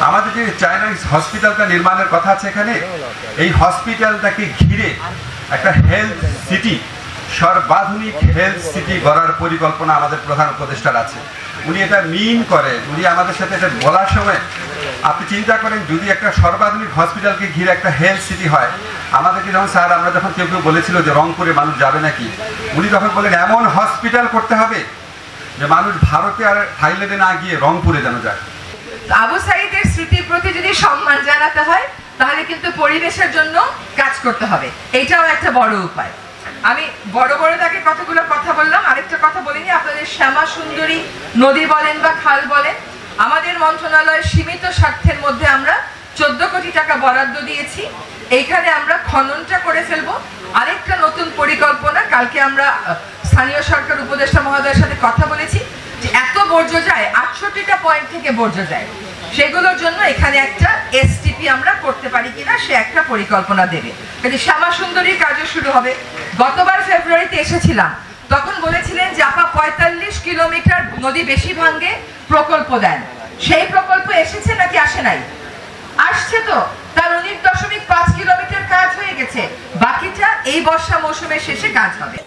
আমাদের যে চাইনিজ হসপিটালটা নির্মাণের কথা আছে এখানে, এই হসপিটালটাকে ঘিরে একটা হেলথ সিটি, সর্বাধুনিক হেলথ সিটি গড়ার পরিকল্পনা আমাদের প্রধান উপদেষ্টার আছে। উনি এটা মিন করেন, উনি আমাদের সাথে এটা বলার সময় আপনি চিন্তা করেন যদি একটা সর্বাধুনিক হসপিটালকে ঘিরে একটা হেলথ সিটি হয়, আমাদেরকে যখন স্যার আমরা যখন কেউ বলেছিল যে রংপুরে মানুষ যাবে নাকি, উনি তখন বলেন এমন হসপিটাল করতে হবে যে মানুষ ভারতে আর থাইল্যান্ডে না গিয়ে রংপুরে যেন যায়। আবু সাঈদের স্মৃতির প্রতি যদি সম্মান জানাতে হয় তাহলে কিন্তু পরিবেশের জন্য কাজ করতে হবে, এটাও একটা বড় উপায়। আমি বড় তাকে কতগুলো কথা বললাম, আরেকটা কথা বলিনি। আপনাদের শ্যামা সুন্দরী নদী বলেন বা খাল বলেন, আমাদের মন্ত্রণালয়ের সীমিত স্বার্থের মধ্যে আমরা 14 কোটি টাকা বরাদ্দ দিয়েছি। এইখানে আমরা খননটা করে ফেলবো। আরেকটা নতুন পরিকল্পনা, কালকে আমরা স্থানীয় সরকার উপদেষ্টা মহোদয়ের সাথে কথা বলেছি যে এত বর্জ্য যায়, 68টা পয়েন্ট থেকে বর্জ্য যায়, সেগুলোর জন্য এখানে একটা এসটিপি আমরা করতে পারি কিনা সে একটা পরিকল্পনা দেবে। কিন্তু শ্যামা সুন্দরীর কাজও শুরু হবে। গতবার ফেব্রুয়ারিতে এসেছিলাম, তখন বলেছিলেন যে আপা 45 কিলোমিটার নদী বেশি ভাঙ্গে প্রকল্প দেন। সেই প্রকল্প এসেছে নাকি আসে নাই? আসছে তো, তার 19.5 কিলোমিটার কাজ হয়ে গেছে, বাকিটা এই বর্ষা মৌসুমের শেষে কাজ হবে।